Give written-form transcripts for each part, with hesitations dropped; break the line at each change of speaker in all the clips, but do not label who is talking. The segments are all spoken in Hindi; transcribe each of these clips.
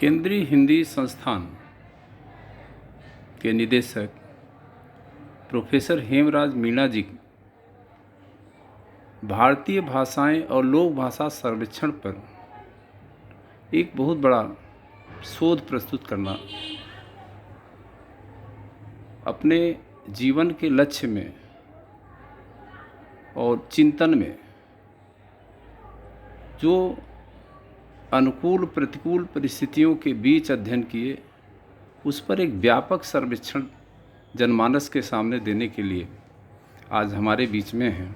केंद्रीय हिंदी संस्थान के निदेशक प्रोफेसर हेमराज मीणा जी भारतीय भाषाएं और लोक भाषा सर्वेक्षण पर एक बहुत बड़ा शोध प्रस्तुत करना अपने जीवन के लक्ष्य में और चिंतन में जो अनुकूल प्रतिकूल परिस्थितियों के बीच अध्ययन किए, उस पर एक व्यापक सर्वेक्षण जनमानस के सामने देने के लिए आज हमारे बीच में हैं।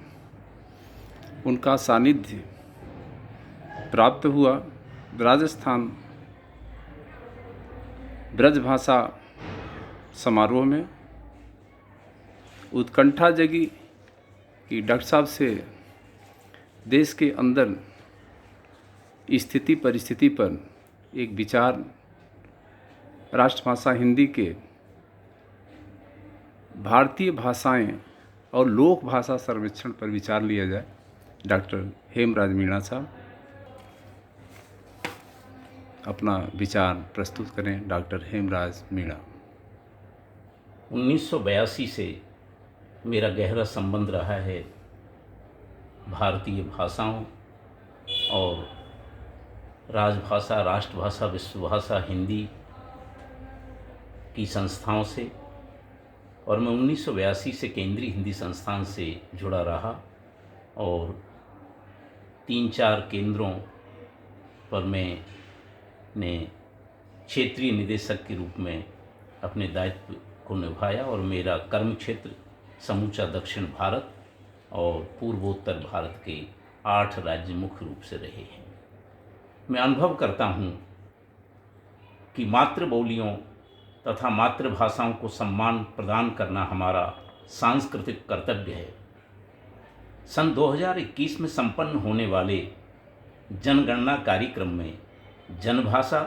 उनका सानिध्य प्राप्त हुआ राजस्थान ब्रजभाषा समारोह में। उत्कंठा जगी कि डॉक्टर साहब से देश के अंदर स्थिति परिस्थिति पर एक विचार राष्ट्रभाषा हिंदी के भारतीय भाषाएं और लोक भाषा सर्वेक्षण पर विचार लिया जाए। डॉक्टर हेमराज मीणा साहब अपना विचार प्रस्तुत करें। डॉक्टर हेमराज मीणा।
1982 से मेरा गहरा संबंध रहा है भारतीय भाषाओं और राजभाषा, राष्ट्रभाषा, विश्वभाषा हिंदी की संस्थाओं से, और मैं 1982 से केंद्रीय हिंदी संस्थान से जुड़ा रहा और 3-4 केंद्रों पर मैंने क्षेत्रीय निदेशक के रूप में अपने दायित्व को निभाया और मेरा कर्म क्षेत्र समूचा दक्षिण भारत और पूर्वोत्तर भारत के 8 राज्य मुख्य रूप से रहे हैं। मैं अनुभव करता हूँ कि मातृबोलियों तथा मातृभाषाओं को सम्मान प्रदान करना हमारा सांस्कृतिक कर्तव्य है। सन 2021 में संपन्न होने वाले जनगणना कार्यक्रम में जनभाषा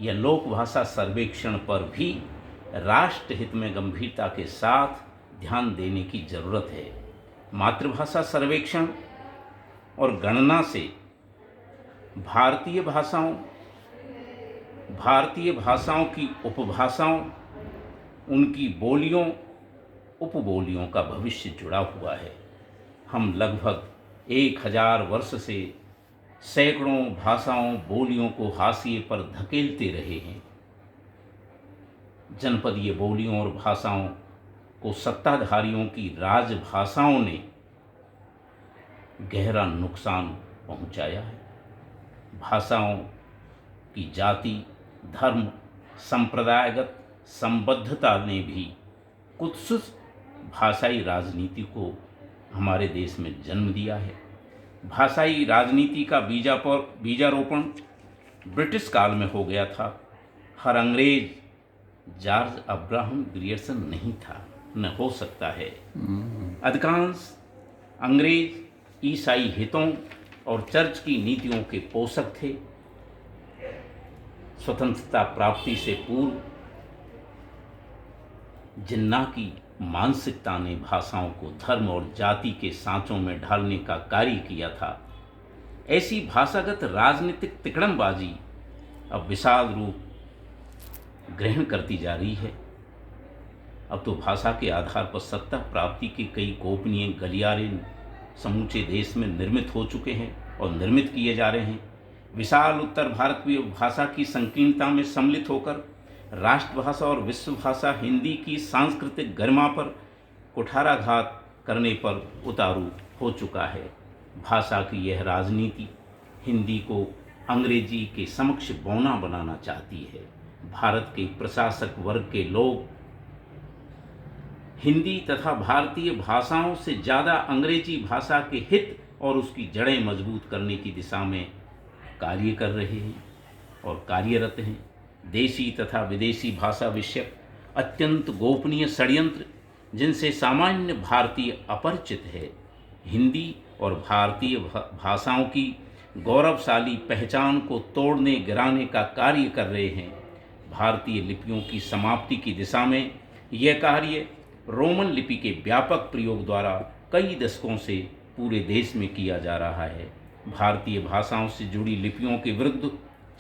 या लोक भाषा सर्वेक्षण पर भी राष्ट्र हित में गंभीरता के साथ ध्यान देने की ज़रूरत है। मातृभाषा सर्वेक्षण और गणना से भारतीय भाषाओं की उपभाषाओं, उनकी बोलियों, उपबोलियों का भविष्य जुड़ा हुआ है। हम लगभग 1000 वर्ष से सैकड़ों भाषाओं, बोलियों को हाशिए पर धकेलते रहे हैं। जनपदीय बोलियों और भाषाओं को सत्ताधारियों की राजभाषाओं ने गहरा नुकसान पहुंचाया है। भाषाओं की जाति, धर्म, संप्रदायगत संबद्धता ने भी कुत्सित भाषाई राजनीति को हमारे देश में जन्म दिया है। भाषाई राजनीति का बीजारोपण ब्रिटिश काल में हो गया था। हर अंग्रेज जॉर्ज अब्राहम ग्रियर्सन नहीं था, न हो सकता है। अधिकांश अंग्रेज ईसाई हितों और चर्च की नीतियों के पोषक थे। स्वतंत्रता प्राप्ति से पूर्व जिन्ना की मानसिकता ने भाषाओं को धर्म और जाति के सांचों में ढालने का कार्य किया था। ऐसी भाषागत राजनीतिक तिकड़मबाजी अब विशाल रूप ग्रहण करती जा रही है। अब तो भाषा के आधार पर सत्ता प्राप्ति के कई गोपनीय गलियारे समूचे देश में निर्मित हो चुके हैं और निर्मित किए जा रहे हैं। विशाल उत्तर भारतीय भाषा की संकीर्णता में सम्मिलित होकर राष्ट्रभाषा और विश्वभाषा हिंदी की सांस्कृतिक गरिमा पर कुठाराघात करने पर उतारू हो चुका है। भाषा की यह राजनीति हिंदी को अंग्रेजी के समक्ष बौना बनाना चाहती है। भारत के प्रशासक वर्ग के लोग हिंदी तथा भारतीय भाषाओं से ज़्यादा अंग्रेजी भाषा के हित और उसकी जड़ें मजबूत करने की दिशा में कार्य कर रहे हैं और कार्यरत हैं। देशी तथा विदेशी भाषा विषयक अत्यंत गोपनीय षड्यंत्र जिनसे सामान्य भारतीय अपरिचित है, हिंदी और भारतीय भाषाओं की गौरवशाली पहचान को तोड़ने गिराने का कार्य कर रहे हैं। भारतीय लिपियों की समाप्ति की दिशा में यह कार्य रोमन लिपि के व्यापक प्रयोग द्वारा कई दशकों से पूरे देश में किया जा रहा है। भारतीय भाषाओं से जुड़ी लिपियों के विरुद्ध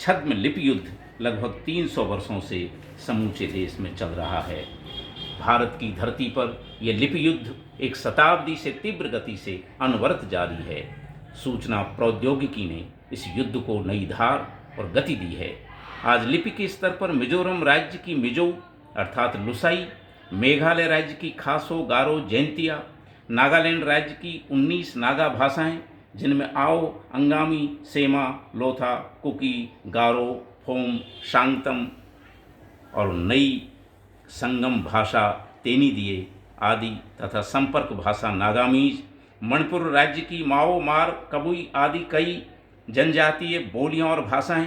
छद्म लिपि युद्ध लगभग 300 वर्षों से समूचे देश में चल रहा है। भारत की धरती पर यह लिपि युद्ध एक शताब्दी से तीव्र गति से अनवरत जारी है। सूचना प्रौद्योगिकी ने इस युद्ध को नई धार और गति दी है। आज लिपि के स्तर पर मिजोरम राज्य की मिजो अर्थात लुसाई, मेघालय राज्य की खासो, गारो, जैंतिया, नागालैंड राज्य की 19 नागा भाषाएं जिनमें आओ, अंगामी, सेमा, लोथा, कुकी, गारो, फोम, शांगतम और नई संगम भाषा तेनीदिए आदि तथा संपर्क भाषा नागामीज, मणिपुर राज्य की माओ, मार, कबुई आदि कई जनजातीय बोलियां और भाषाएं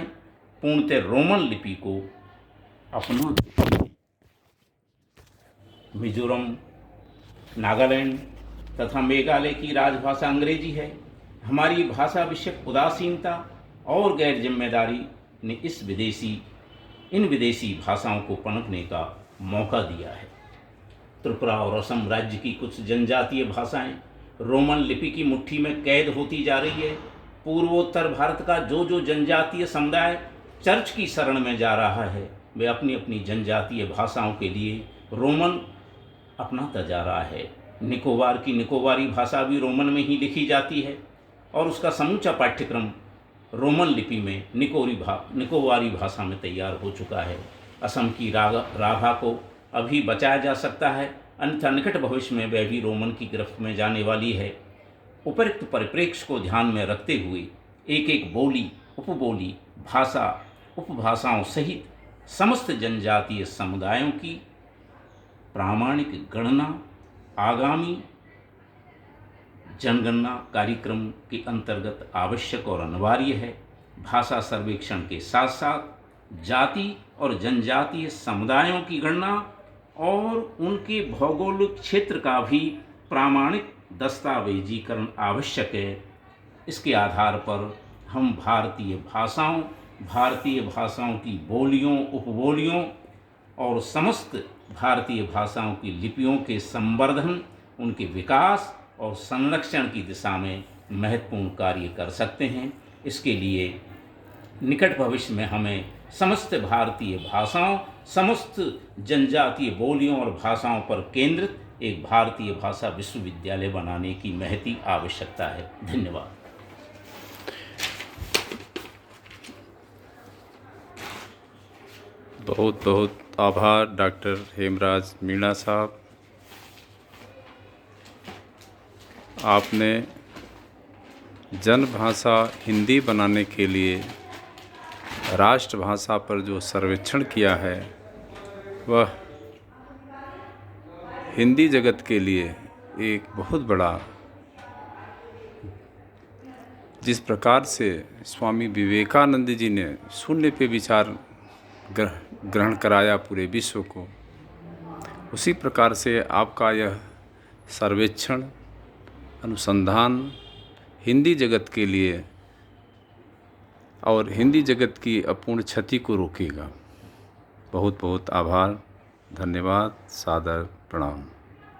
पूर्णतः रोमन लिपि को अपना चुकी हैं। मिजोरम, नागालैंड तथा मेघालय की राजभाषा अंग्रेजी है। हमारी भाषा विषयक उदासीनता और गैर जिम्मेदारी ने इन विदेशी भाषाओं को पनपने का मौका दिया है। त्रिपुरा और असम राज्य की कुछ जनजातीय भाषाएं रोमन लिपि की मुट्ठी में कैद होती जा रही है। पूर्वोत्तर भारत का जो जनजातीय समुदाय चर्च की शरण में जा रहा है, वे अपनी अपनी जनजातीय भाषाओं के लिए रोमन अपनाता जा रहा है। निकोबार की निकोबारी भाषा भी रोमन में ही लिखी जाती है और उसका समूचा पाठ्यक्रम रोमन लिपि में निकोबारी भाषा में तैयार हो चुका है। असम की राभा को अभी बचाया जा सकता है, अन्यथा निकट भविष्य में वह भी रोमन की गिरफ्त में जाने वाली है। उपरोक्त परिप्रेक्ष्य को ध्यान में रखते हुए एक एक बोली, उपबोली, भाषा, उपभाषाओं सहित समस्त जनजातीय समुदायों की प्रामाणिक गणना आगामी जनगणना कार्यक्रम के अंतर्गत आवश्यक और अनिवार्य है। भाषा सर्वेक्षण के साथ साथ जाति और जनजातीय समुदायों की गणना और उनके भौगोलिक क्षेत्र का भी प्रामाणिक दस्तावेजीकरण आवश्यक है। इसके आधार पर हम भारतीय भाषाओं की बोलियों, उपबोलियों और समस्त भारतीय भाषाओं की लिपियों के संवर्धन, उनके विकास और संरक्षण की दिशा में महत्वपूर्ण कार्य कर सकते हैं। इसके लिए निकट भविष्य में हमें समस्त भारतीय भाषाओं, समस्त जनजातीय बोलियों और भाषाओं पर केंद्रित एक भारतीय भाषा विश्वविद्यालय बनाने की महती आवश्यकता है। धन्यवाद।
बहुत बहुत आभार डॉक्टर हेमराज मीणा साहब। आपने जनभाषा हिंदी बनाने के लिए राष्ट्रभाषा पर जो सर्वेक्षण किया है वह हिंदी जगत के लिए एक बहुत बड़ा, जिस प्रकार से स्वामी विवेकानंद जी ने शून्य पे विचार ग्रहण कराया पूरे विश्व को, उसी प्रकार से आपका यह सर्वेक्षण अनुसंधान हिंदी जगत के लिए और हिंदी जगत की अपूर्ण क्षति को रोकेगा। बहुत बहुत आभार, धन्यवाद, सादर प्रणाम।